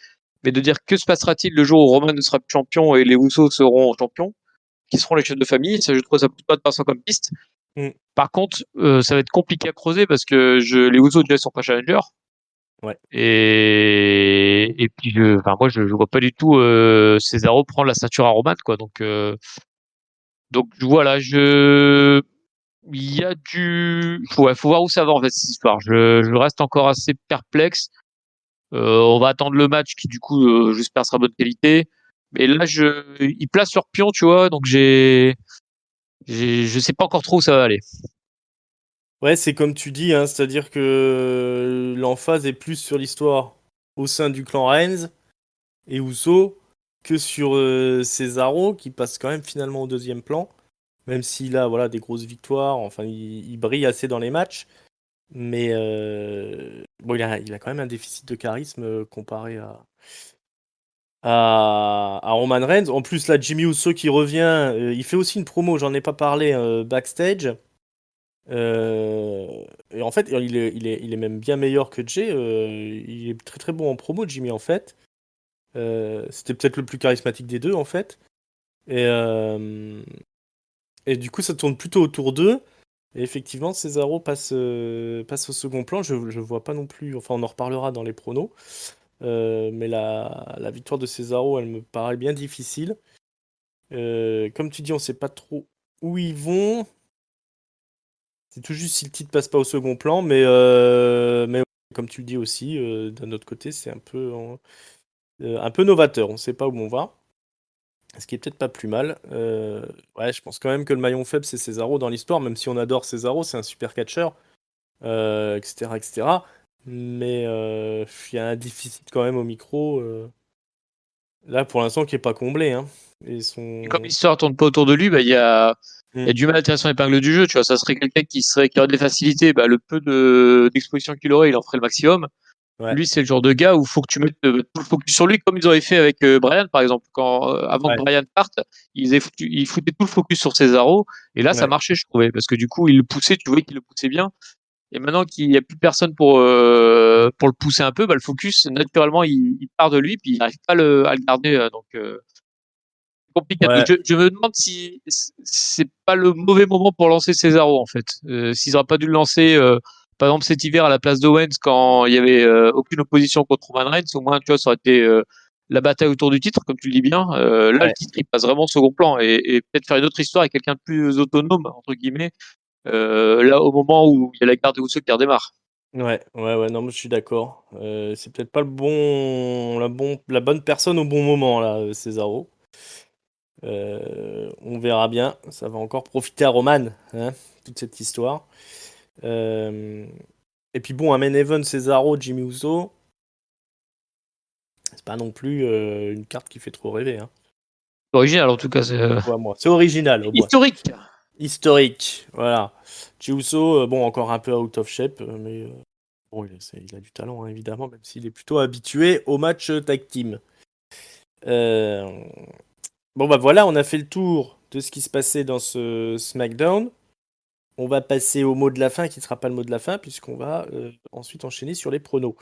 Mais de dire que se passera-t-il le jour où Roman ne sera plus champion et les Usos seront champions, qui seront les chefs de famille? Ça, je trouve ça plutôt intéressant comme piste. Par contre, ça va être compliqué à creuser parce que les Usos déjà sont pas challengers. Ouais. Et puis, moi, je vois pas du tout Cesaro prendre la ceinture à Roman, quoi. Donc voilà, il y a du. Ouais, faut voir où ça va en fait cette histoire. Je reste encore assez perplexe. On va attendre le match qui du coup j'espère sera bonne qualité. Mais là il place sur pion, tu vois, donc je sais pas encore trop où ça va aller. Ouais, c'est comme tu dis, hein, c'est-à-dire que l'emphase est plus sur l'histoire au sein du clan Reigns et Uso que sur Cesaro qui passe quand même finalement au deuxième plan, même s'il a voilà, des grosses victoires, enfin il brille assez dans les matchs, mais bon, il a quand même un déficit de charisme comparé à Roman Reigns. En plus, là, Jimmy Uso qui revient, il fait aussi une promo, j'en ai pas parlé, backstage. Et en fait, il est même bien meilleur que Jay. Il est très très bon en promo, Jimmy, en fait. C'était peut-être le plus charismatique des deux, en fait. Et, euh, et du coup, ça tourne plutôt autour d'eux. Et effectivement, Cesaro passe au second plan. Je vois pas non plus. Enfin, on en reparlera dans les pronos. Mais la victoire de Cesaro, elle me paraît bien difficile. Comme tu dis, on sait pas trop où ils vont. C'est tout juste si le titre passe pas au second plan, mais comme tu le dis aussi, d'un autre côté, c'est un peu novateur. On sait pas où on va. Ce qui est peut-être pas plus mal. Ouais, je pense quand même que le maillon faible, c'est Cesaro dans l'histoire, même si on adore Cesaro, c'est un super catcheur, etc., etc. Mais il y a un déficit quand même au micro. Là, pour l'instant, qui est pas comblé. Hein. Et Et comme son... l'histoire tourne pas autour de lui, il y a Mm. du mal à tirer son épingle du jeu. Tu vois, ça serait quelqu'un qui aurait des facilités. Le peu d'exposition qu'il aurait, il en ferait le maximum. Ouais, Lui, c'est le genre de gars où il faut que tu mettes tout le focus sur lui, comme ils auraient fait avec Brian, par exemple. Avant que ouais, Brian parte, ils foutaient tout le focus sur Cesaro. Et là, ça ouais. marchait, je trouvais. Parce que du coup, il le poussait, tu vois qu'il le poussait bien. Et maintenant qu'il n'y a plus personne pour le pousser un peu, le focus, naturellement, il part de lui, puis il n'arrive pas à le garder. C'est compliqué. Donc, Ouais. je me demande si c'est pas le mauvais moment pour lancer Cesaro, en fait. S'ils n'auraient pas dû le lancer, par exemple, cet hiver à la place d'Owens quand il y avait aucune opposition contre Roman Reigns, au moins, tu vois, ça aurait été la bataille autour du titre, comme tu le dis bien. Là, le Ouais. titre, il passe vraiment au second plan et peut-être faire une autre histoire avec quelqu'un de plus autonome, entre guillemets, là, au moment où il y a la guerre des Usos qui redémarre. Ouais, ouais, ouais, non, mais je suis d'accord. C'est peut-être pas la bonne personne au bon moment, là, Cesaro. On verra bien. Ça va encore profiter à Roman, hein, toute cette histoire. Euh, Et puis bon, un main event Cesaro, Jimmy Uso, c'est pas non plus une carte qui fait trop rêver, hein. Original, en tout cas, c'est Moi. C'est original, au moins. historique. Historique, voilà. Jimmy Uso, bon, encore un peu out of shape, mais bon, il a du talent, hein, évidemment, même s'il est plutôt habitué au match tag team. Euh, Bon bah voilà, on a fait le tour de ce qui se passait dans ce SmackDown. On va passer au mot de la fin, qui ne sera pas le mot de la fin, puisqu'on va ensuite enchaîner sur les pronos.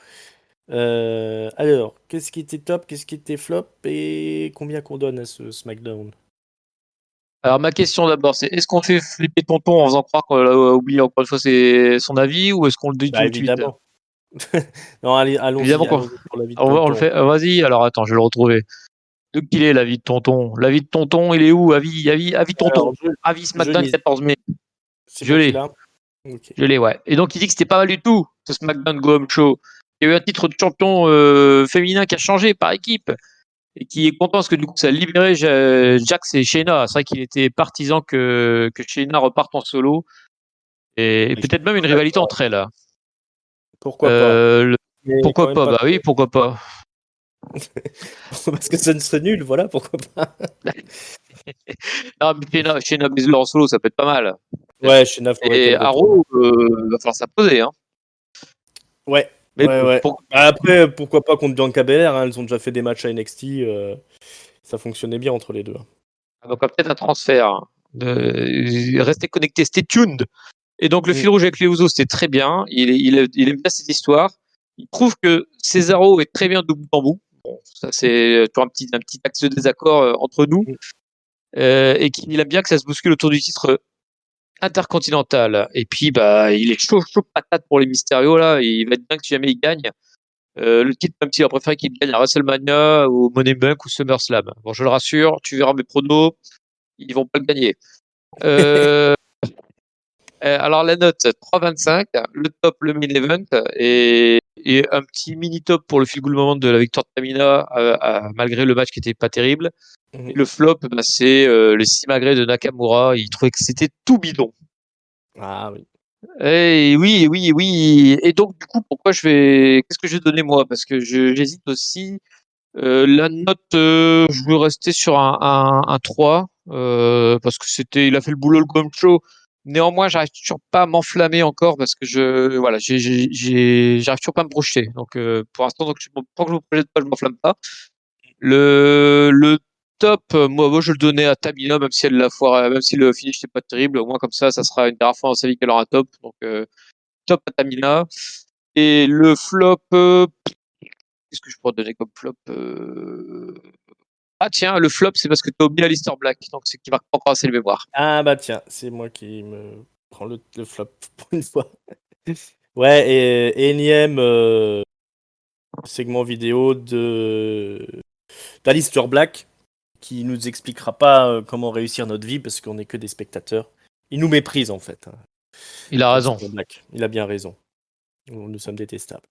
Alors, qu'est-ce qui était top, qu'est-ce qui était flop, et combien qu'on donne à ce SmackDown? Alors, ma question d'abord, c'est est-ce qu'on fait flipper tonton en faisant croire qu'on a oublié encore une fois son avis ou est-ce qu'on le dit Bah tout de suite? évidemment. Non, allez, Évidemment allons-y, qu'on allons-y pour la vie de on le tonton. fait. Vas-y, alors attends, je vais le retrouver. D'où qu'il est, l'avis de tonton? L'avis de tonton, il est où? Avis tonton. Alors, Avis je SmackDown lis. 14 mai. C'est Je moi qui l'ai. l'a. Ok. Je l'ai, ouais. Et donc, il dit que c'était pas mal du tout, ce SmackDown Go Home Show. Il y a eu un titre de champion féminin qui a changé par équipe et qui est content parce que du coup, ça a libéré Jax et Shayna. C'est vrai qu'il était partisan que Shayna reparte en solo et Je suis peut-être même une plutôt rivalité d'accord. entre elles. Pourquoi pas? Le- Mais quand Pourquoi même pas? pas Bah oui, trop. pourquoi pas. Parce que ça ne serait nul, voilà, pourquoi pas. Non, mais Shayna Baszler en solo, ça peut être pas mal. Ouais, Shayna, faudrait Et qu'elle retourne. Arrow, va falloir s'imposer. Hein. Ouais, Mais ouais, bon, ouais. Bah, après, pourquoi pas contre Bianca Belair, hein, elles ont déjà fait des matchs à NXT, ça fonctionnait bien entre les deux. donc peut-être un transfert. Restez connectés, stay tuned. Et donc le Mm. fil rouge avec les Usos, c'était très bien. Il aime bien cette histoire. Il trouve que Cesaro est très bien de bout en bout. Bon, ça c'est toujours un petit axe de désaccord entre nous. Mm. Et qu'il aime bien que ça se bouscule autour du titre intercontinental. Et puis bah il est chaud patate pour les Mysterio là. Il va être bien que si jamais il gagne. Le titre, même s'il a préféré qu'il gagne à WrestleMania ou Money Bank ou SummerSlam. Bon, je le rassure, tu verras mes pronos, ils vont pas le gagner. Euh, Alors la note 3,25, le top, le main event et un petit mini top pour le feel good moment de la victoire de Tamina malgré le match qui était pas terrible. Et le flop, bah, c'est les simagrées de Nakamura. Il trouvait que c'était tout bidon. Ah oui. Et oui, oui, oui. Et donc du coup, qu'est-ce que je vais donner moi? Parce que j'hésite aussi. La note, je veux rester sur un 3 parce que il a fait le boulot le Game Show. Néanmoins, j'arrive toujours pas à m'enflammer encore parce que j'arrive toujours pas à me projeter. Donc, pour l'instant, tant que je me projette pas, je m'enflamme pas. Le top, moi, je le donnais à Tamina, même si elle l'a foiré, même si le finish n'était pas terrible. Au moins, comme ça sera une dernière fois dans sa vie qu'elle aura un top. Donc, top à Tamina. Et le flop, qu'est-ce que je pourrais donner comme flop Ah tiens, le flop, c'est parce que tu as oublié Alistair Black, donc c'est qui va pas encore assez le mémoire. Ah bah tiens, c'est moi qui me prends le flop pour une fois. Ouais, et énième segment vidéo d'Alistair Black qui nous expliquera pas comment réussir notre vie parce qu'on n'est que des spectateurs. Il nous méprise en fait. Il a raison. Alistair Black. Il a bien raison. Nous sommes détestables.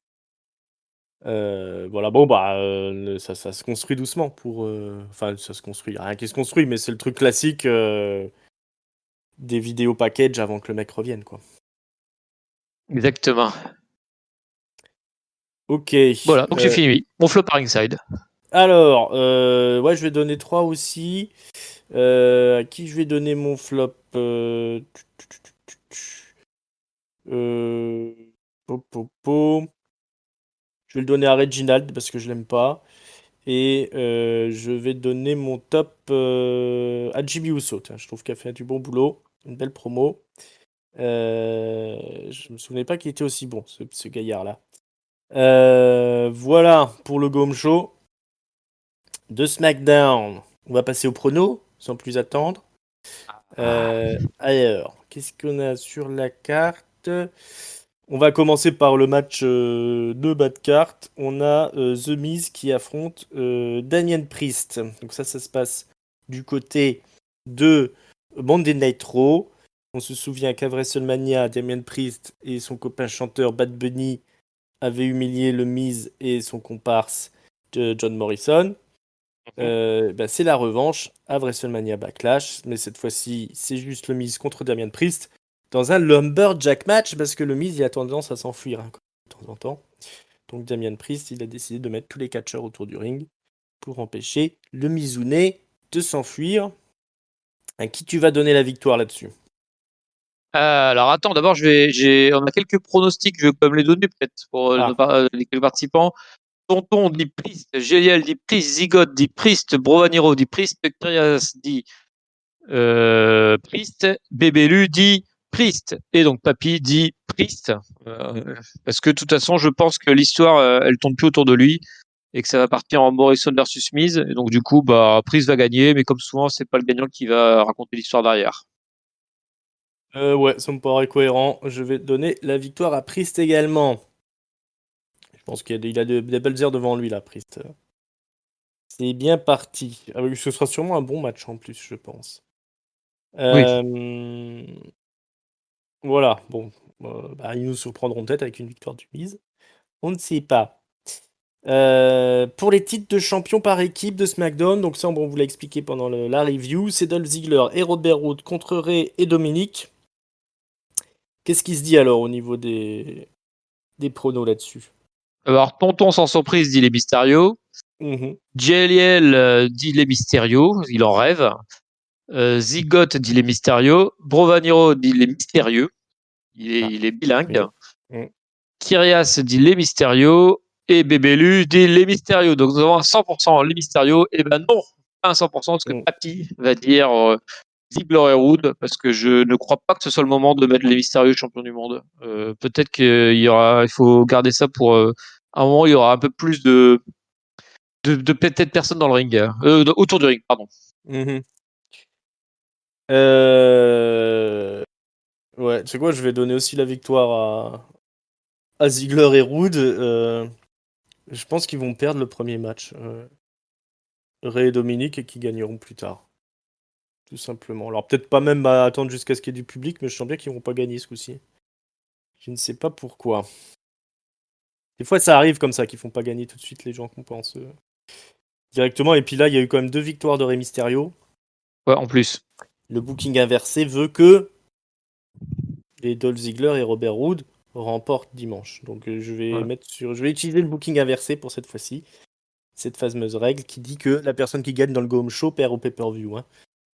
Voilà, bon bah ça se construit doucement pour. Enfin, ça se construit. Y a rien qui se construit, mais c'est le truc classique des vidéos package avant que le mec revienne, quoi. Exactement. Ok. Voilà, donc j'ai fini. Mon flop par ringside. Alors, ouais, je vais donner 3 aussi. À qui je vais donner mon flop euh, po, po, po. Je vais le donner à Reginald parce que je l'aime pas. Et je vais donner mon top à Jimmy Uso. Tiens, je trouve qu'il a fait du bon boulot. Une belle promo. Je me souvenais pas qu'il était aussi bon, ce gaillard-là. Voilà pour le Gome Show de SmackDown. On va passer au prono, sans plus attendre. Alors, qu'est-ce qu'on a sur la carte? On va commencer par le match de bas de carte. On a The Miz qui affronte Damien Priest. Donc ça se passe du côté de Monday Night Raw. On se souvient qu'à WrestleMania, Damien Priest et son copain chanteur Bad Bunny avaient humilié le Miz et son comparse John Morrison. Bah, c'est la revanche à WrestleMania Backlash, mais cette fois-ci, c'est juste le Miz contre Damien Priest dans un Lumberjack match parce que le Miz il a tendance à s'enfuir de temps en temps. Donc Damien Priest, il a décidé de mettre tous les catcheurs autour du ring pour empêcher le Mizoune de s'enfuir. À qui tu vas donner la victoire là-dessus? Alors attends, d'abord on a quelques pronostics, je vais quand même les donner peut-être pour les quelques participants. Tonton dit Priest, GL dit Priest, Zigote dit Priest, Brovaniro dit Priest, Pectorias dit Priest, Bébélu dit Priest, et donc Papy dit Priest, parce que de toute façon, je pense que l'histoire, elle tourne plus autour de lui, et que ça va partir en Morrison versus Miz, et donc du coup, bah, Priest va gagner, mais comme souvent, c'est pas le gagnant qui va raconter l'histoire derrière. Ouais, ça me paraît cohérent. Je vais donner la victoire à Priest également. Je pense qu'il a des belles heures devant lui, là, Priest. C'est bien parti. Ce sera sûrement un bon match en plus, je pense. Oui. Voilà, bon. Bah, ils nous surprendront peut-être avec une victoire du Miz. On ne sait pas. Pour les titres de champion par équipe de SmackDown, donc ça, on vous l'a expliqué pendant la review, c'est Dolph Ziggler et Robert Roode contre Ray et Dominique. Qu'est-ce qui se dit alors au niveau des pronos là-dessus? Alors, Tonton sans surprise dit les Mysterio. JLL dit les Mysterio, il en rêve. Zigote dit les Mysterio. Brovaniro dit les Mystérieux. Il est bilingue. Oui. Kyrias dit les Mysterio. Et Bébélu dit les Mysterio. Donc nous avons un 100% les Mysterio. Et ben non, pas un 100% parce que Papi va dire Ziggler et Roode parce que je ne crois pas que ce soit le moment de mettre les Mysterio champions du monde. Peut-être il faut garder ça pour un moment il y aura un peu plus de peut-être personnes dans le ring, autour du ring, pardon. Ouais, tu sais quoi, je vais donner aussi la victoire à Ziggler et Roode. Je pense qu'ils vont perdre le premier match. Ray et Dominique et qui gagneront plus tard. tout simplement. Alors peut-être pas même à attendre jusqu'à ce qu'il y ait du public, mais je sens bien qu'ils vont pas gagner ce coup-ci. Je ne sais pas pourquoi. Des fois, ça arrive comme ça, qu'ils font pas gagner tout de suite les gens qu'on pense directement. Et puis là, il y a eu quand même 2 victoires de Rey Mysterio. Ouais, en plus. Le booking inversé veut que les Dolph Ziggler et Robert Roode remportent dimanche. Donc je vais utiliser le booking inversé pour cette fois-ci. Cette fameuse règle qui dit que la personne qui gagne dans le Go Home Show perd au pay-per-view. Hein.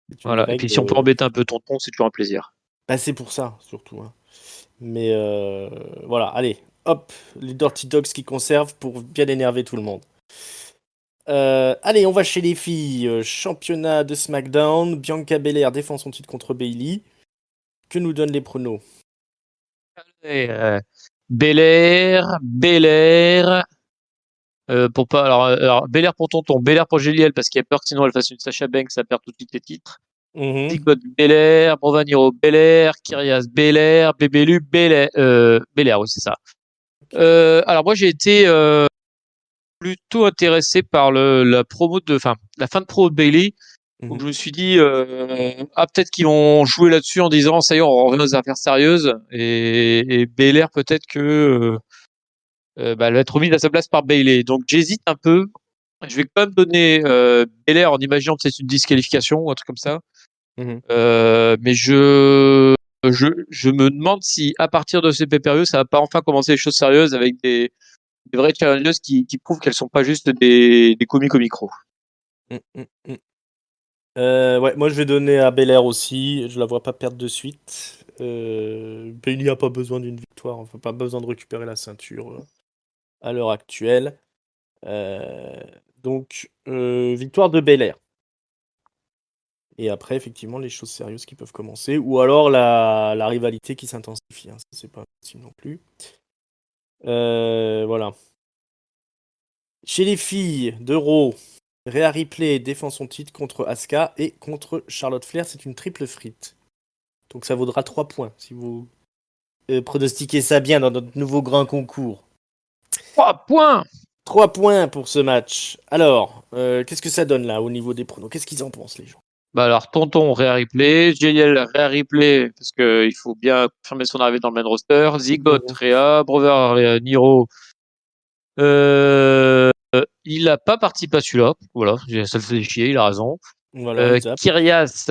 C'est une Voilà. Et règle, puis si on peut embêter un peu tonton, c'est toujours un plaisir. bah, c'est pour ça, surtout. Hein. Mais voilà, allez, hop, les Dirty Dogs qui conservent pour bien énerver tout le monde. Allez, on va chez les filles. Championnat de SmackDown. Bianca Belair défend son titre contre Bayley. Que nous donnent les pronos? Et, Belair. Pour pas, alors Belair pour tonton, Belair pour Géliel parce qu'il a peur que sinon elle fasse une Sasha Banks, ça perd tout de suite les titres. Mhm. Ziggler Belair, Brovaniro Belair, Kyrias Belair, Bébélu Belair, Belair, oui c'est ça. Alors moi j'ai été plutôt intéressé par la promo la fin de promo de Bayley. Donc je me suis dit peut-être qu'ils vont jouer là-dessus en disant ça y est on revient aux affaires sérieuses et Belair peut-être que elle va être remise à sa place par Bayley. Donc j'hésite un peu. Je vais quand même donner Belair en imaginant que c'est une disqualification ou un truc comme ça. Mhm. Mais je me demande si à partir de ces pay-per-views, ça va pas enfin commencer les choses sérieuses avec des vraies challengers qui prouvent qu'elles sont pas juste des comiques au micro. Ouais, moi je vais donner à Belair aussi. Je la vois pas perdre de suite. Bayley a pas besoin d'une victoire. Enfin, pas besoin de récupérer la ceinture à l'heure actuelle. Donc, victoire de Belair. Et après, effectivement, les choses sérieuses qui peuvent commencer. Ou alors la rivalité qui s'intensifie. Hein. Ça, c'est pas possible non plus. Voilà. Chez les filles de Raw, Rhea Ripley défend son titre contre Asuka et contre Charlotte Flair. C'est une triple frite. Donc ça vaudra 3 points si vous pronostiquez ça bien dans notre nouveau grand concours. 3 points! 3 points pour ce match. Alors, qu'est-ce que ça donne là au niveau des pronos? Qu'est-ce qu'ils en pensent les gens? Bah alors, tonton, Rhea Ripley, JL, Rhea Ripley, parce que il faut bien confirmer son arrivée dans le main roster, Ziggott, Rhea, Brother, Niro, il a pas participé à celui-là, voilà, ça le fait chier, il a raison. Voilà, Kyrias,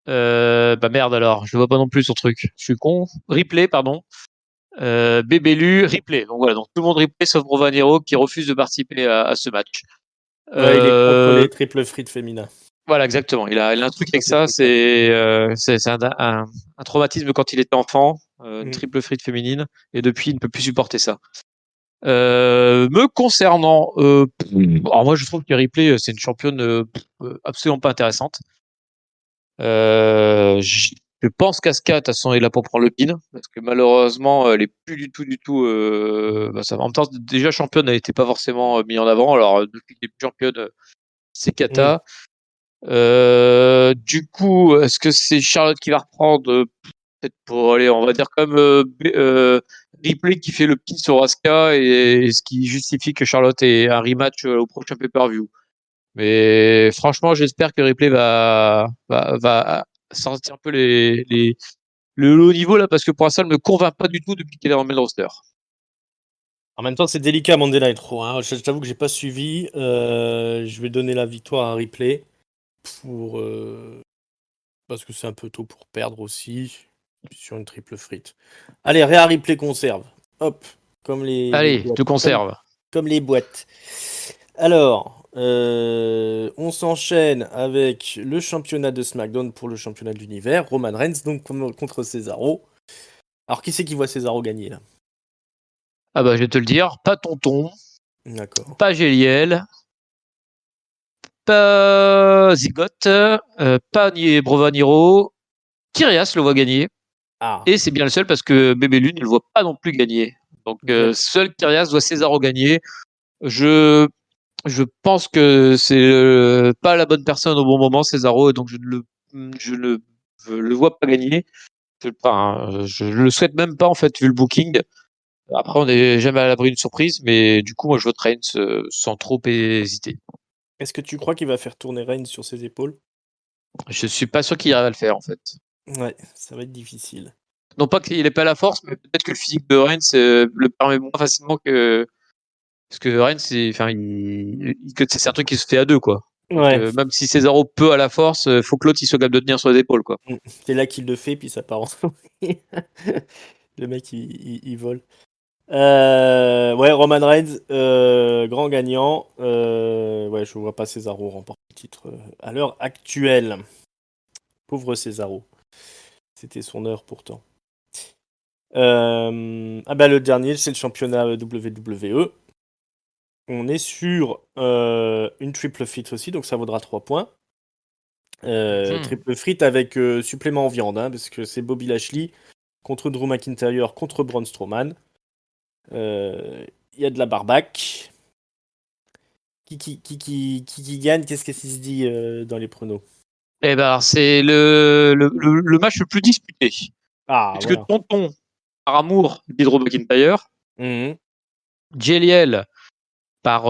bah merde alors, je le vois pas non plus son truc, je suis con. Ripley, pardon. Bébélu, Ripley. Donc voilà, donc tout le monde Ripley sauf Brovanero qui refuse de participer à ce match. Ouais, il est contre les triple frites féminins. Voilà, exactement. Il a un truc avec ça, c'est un traumatisme quand il était enfant, une triple frite féminine, et depuis il ne peut plus supporter ça. Me concernant, alors moi je trouve que Ripley c'est une championne absolument pas intéressante. Je pense qu'Asuka de toute façon est là pour prendre le pin parce que malheureusement elle est plus du tout ça, en même temps déjà championne elle n'était pas forcément mis en avant alors depuis qu'elle est plus championne c'est Kata. Du coup est-ce que c'est Charlotte qui va reprendre peut-être pour aller on va dire comme Ripley qui fait le pin sur Asuka et ce qui justifie que Charlotte ait un rematch au prochain pay-per-view. Mais franchement, j'espère que Ripley va sortir un peu le haut niveau là, parce que pour l'instant, elle me convainc pas du tout depuis qu'elle est en main roster. En même temps, c'est délicat Monday Night Raw. Hein. Je t'avoue que j'ai pas suivi. Je vais donner la victoire à Ripley parce que c'est un peu tôt pour perdre aussi sur une triple frite. Allez, Rhea Ripley conserve. Hop, comme Allez, te conserve. Comme les boîtes. Alors, on s'enchaîne avec le championnat de SmackDown pour le championnat de l'univers. Roman Reigns donc contre Cesaro. Alors, qui c'est qui voit Cesaro gagner là? Ah bah je vais te le dire, pas Tonton, D'accord. pas Géliel, pas Ziggott, pas Brovaniro, Kyrias le voit gagner. Ah. Et c'est bien le seul parce que Bébélu ne le voit pas non plus gagner. Donc seul Kyrias voit Cesaro gagner. Je pense que c'est pas la bonne personne au bon moment, Cesaro, et donc je ne le vois pas gagner. Je le souhaite même pas en fait vu le booking. Après, on n'est jamais à l'abri d'une surprise, mais du coup, moi, je vote Reigns sans trop hésiter. Est-ce que tu crois qu'il va faire tourner Reigns sur ses épaules? Je suis pas sûr qu'il arrive à le faire en fait. Ouais, ça va être difficile. Non pas qu'il ait pas la force, mais peut-être que le physique de Reigns le permet moins facilement que parce que Reigns c'est un truc qui se fait à deux quoi. Donc, Ouais, même si Cesaro peut à la force, faut que l'autre il soit capable de tenir sur les épaules quoi. c'est là qu'il le fait, puis ça part en Le mec, il vole. Ouais, Roman Reigns, grand gagnant. Ouais, je vois pas Cesaro remporter le titre à l'heure actuelle. Pauvre Cesaro. C'était son heure pourtant. Ah bah le dernier, c'est le championnat WWE. On est sur une triple threat aussi, donc ça vaudra 3 points. Triple threat avec supplément en viande, hein, parce que c'est Bobby Lashley contre Drew McIntyre contre Braun Strowman. Il y a de la barbaque. Qui gagne? Qu'est-ce qui se dit dans les pronos? Eh ben, alors, c'est le match le plus disputé. Ah, Puisque voilà. Tonton, par amour d'Hydro McIntyre, Mhm. JLL, par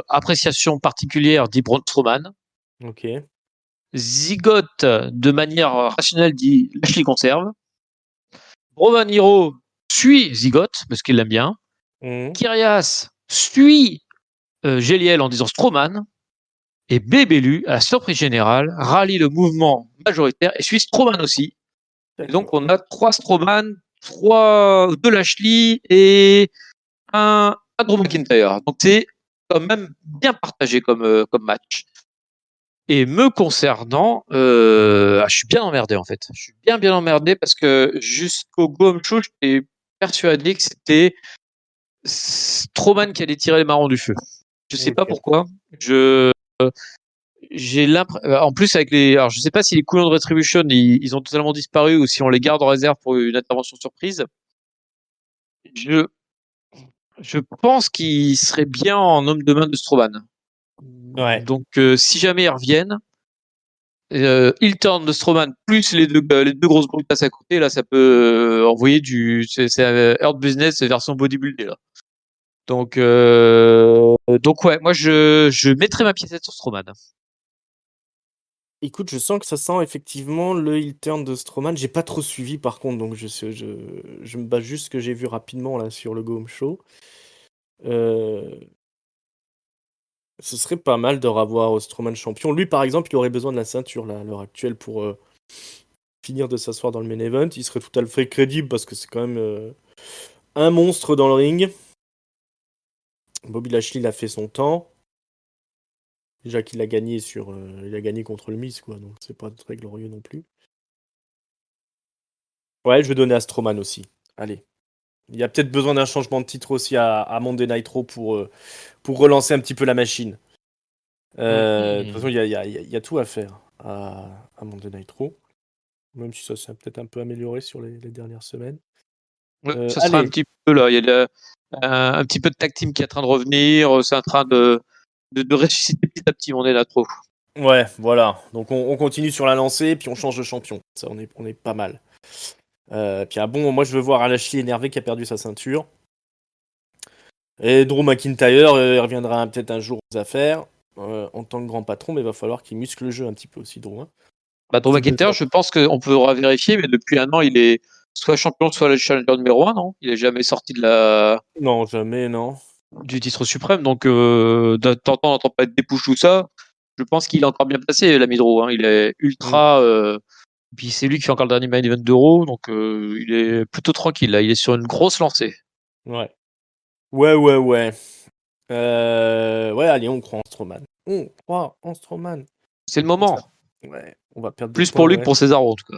appréciation particulière dit Braun Strowman, Ok. Zigote, de manière rationnelle, dit Lashley conserve, Roman Hero suit Zigote, parce qu'il l'aime bien, Mhm. Kyrias suit JLL en disant Strowman, et Bébélu, à la surprise générale, rallie le mouvement majoritaire et suit Strowman aussi. Et donc, D'accord. on a 3 Strowman, 2 Lashley et un Drew McIntyre. Donc, c'est quand même bien partagé comme match. Et me concernant, je suis bien emmerdé en fait. Je suis bien emmerdé parce que jusqu'au Go Home Show, j'étais persuadé que c'était Strowman qui allait tirer les marrons du feu. Je sais pas Ok. pourquoi. Je j'ai l'impression. En plus avec les, alors je sais pas si les coulons de Retribution ils ont totalement disparu ou si on les garde en réserve pour une intervention surprise. Je je pense qu'il serait bien en homme de main de Strowman. Ouais. Donc si jamais ils reviennent, il turn de Strowman plus les deux grosses brutes à côté, là ça peut envoyer c'est Earth Business version bodybuildé là. Donc ouais, moi je mettrais ma piécette sur Strowman. Écoute, je sens que ça sent effectivement le heel turn de Strowman. J'ai pas trop suivi par contre, donc je me base juste ce que j'ai vu rapidement là sur le Go Home Show. Euh, Ce serait pas mal de revoir Strowman champion. Lui, par exemple, il aurait besoin de la ceinture là, à l'heure actuelle pour finir de s'asseoir dans le main event. Il serait tout à fait crédible parce que c'est quand même un monstre dans le ring. Bobby Lashley, il a fait son temps. Déjà qu'il a gagné il a gagné contre le Miz, quoi, donc c'est pas très glorieux non plus. Ouais, je vais donner à Strowman aussi. Allez. Il y a peut-être besoin d'un changement de titre aussi à Monday Nitro pour relancer un petit peu la machine. De toute façon, il y a tout à faire à Monday Nitro. Même si ça s'est peut-être un peu amélioré sur les dernières semaines. Ouais, ça sera un Allez. petit peu là, il y a un petit peu de tag team qui est en train de revenir, c'est en train de ressusciter petit à petit, on est là trop. Ouais, voilà. Donc on continue sur la lancée, puis on change de champion. Ça, on est pas mal. Puis bon, moi je veux voir un Lashley énervé qui a perdu sa ceinture. Et Drew McIntyre, il reviendra peut-être un jour aux affaires en tant que grand patron, mais il va falloir qu'il muscle le jeu un petit peu aussi, Drew. Hein. Bah, Drew S'il veut McIntyre, faire- je pense qu'on pourra vérifier, mais depuis un an, il est soit champion, soit le challenger numéro 1, non? Il est jamais sorti Non, jamais, non. du titre suprême, donc t'entends pas être des push tout ça. Je pense qu'il est encore bien placé, l'ami Drew. Hein. Il est Mm. ultra. Puis c'est lui qui fait encore le dernier main event d'Euro, donc il est plutôt tranquille là. Il est sur une grosse lancée. Ouais. Ouais. Ouais, allez, on croit en Strowman. On croit en Strowman. C'est le Comme ça. moment. Ouais, on va perdre des Plus points, pour lui que ouais. pour Cesaro en tout cas.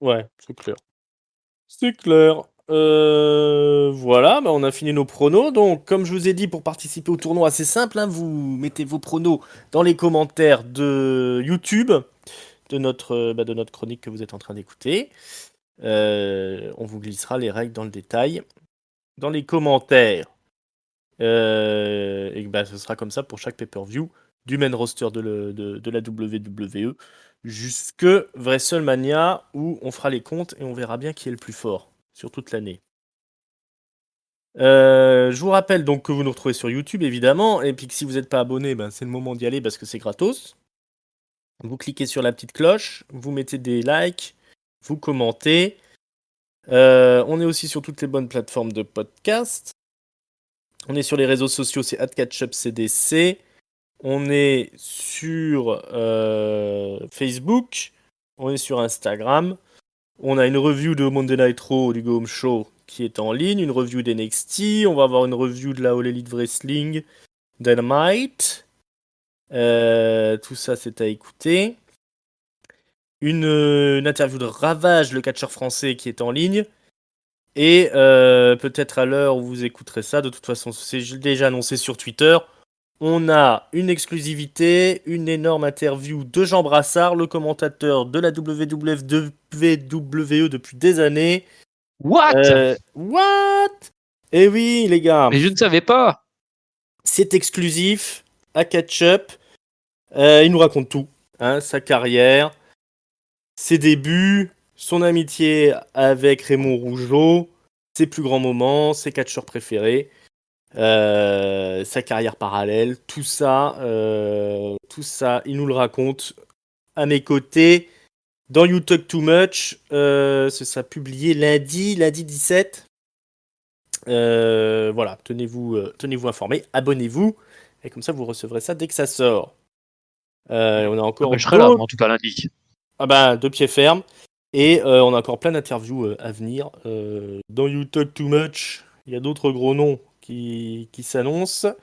Ouais, c'est clair. C'est clair. Voilà, bah on a fini nos pronos. Donc, comme je vous ai dit, pour participer au tournoi, c'est simple, hein, vous mettez vos pronos dans les commentaires de YouTube de notre chronique que vous êtes en train d'écouter. On vous glissera les règles dans le détail dans les commentaires. Et bah, ce sera comme ça pour chaque pay-per-view du main roster de la WWE jusque WrestleMania où on fera les comptes et on verra bien qui est le plus fort sur toute l'année. Je vous rappelle donc que vous nous retrouvez sur YouTube évidemment et puis que si vous n'êtes pas abonné, ben, c'est le moment d'y aller parce que c'est gratos. Vous cliquez sur la petite cloche, vous mettez des likes, vous commentez. On est aussi sur toutes les bonnes plateformes de podcast. On est sur les réseaux sociaux, c'est @catchupcdc. On est sur Facebook. On est sur Instagram. On a une review de Monday Night Raw du Go Home Show qui est en ligne, une review d'NXT. On va avoir une review de la All Elite Wrestling, Dynamite. Tout ça, c'est à écouter. Une interview de Ravage, le catcheur français, qui est en ligne. Et peut-être à l'heure où vous écouterez ça, de toute façon, c'est déjà annoncé sur Twitter. On a une exclusivité, une énorme interview de Jean Brassard, le commentateur de la WWE depuis des années. What? What? Eh oui, les gars. Mais je ne savais pas. C'est exclusif à Catch-Up. Il nous raconte tout. Hein, sa carrière, ses débuts, son amitié avec Raymond Rougeau, ses plus grands moments, ses catcheurs préférés, sa carrière parallèle, tout ça, il nous le raconte à mes côtés dans You Talk Too Much. Ce sera publié lundi 17. Voilà, tenez-vous informés, abonnez-vous, et comme ça vous recevrez ça dès que ça sort. On a encore Je serai là, en tout cas lundi. de pied ferme. Et on a encore plein d'interviews à venir. Dans You Talk Too Much, il y a d'autres gros noms qui s'annoncent.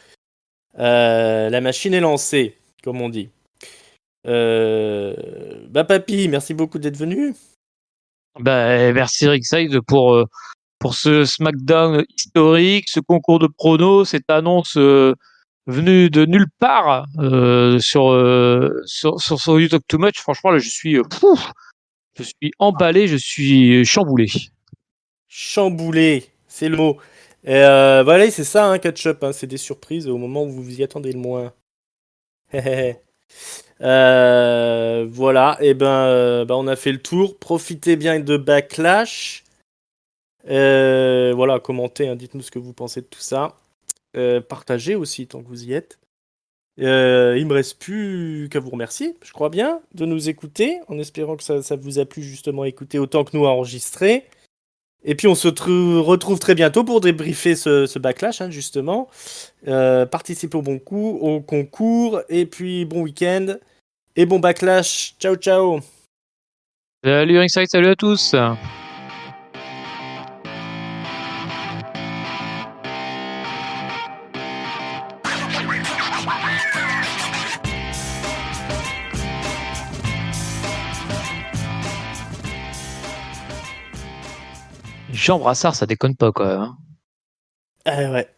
La machine est lancée, comme on dit. Papy, merci beaucoup d'être venu. Merci Rickside pour ce SmackDown historique, ce concours de pronos, cette annonce venue de nulle part sur You Talk Too Much. Franchement, là, je suis emballé, je suis chamboulé. Chamboulé, c'est le mot. Voilà, c'est ça, hein, Catch-Up. Hein, c'est des surprises au moment où vous vous y attendez le moins. Voilà, et on a fait le tour. Profitez bien de Backlash. Voilà, commentez, hein, dites-nous ce que vous pensez de tout ça. Partagez aussi tant que vous y êtes. Il me reste plus qu'à vous remercier, je crois bien, de nous écouter, en espérant que ça vous a plu justement écouter autant que nous enregistrer. Et puis on se retrouve très bientôt pour débriefer ce Backlash, hein, justement. Participez au concours, et puis bon week-end, et bon Backlash. Ciao, ciao. Salut Ringside, salut à tous. Jean Brassard, ça déconne pas, quoi. Hein. Ouais.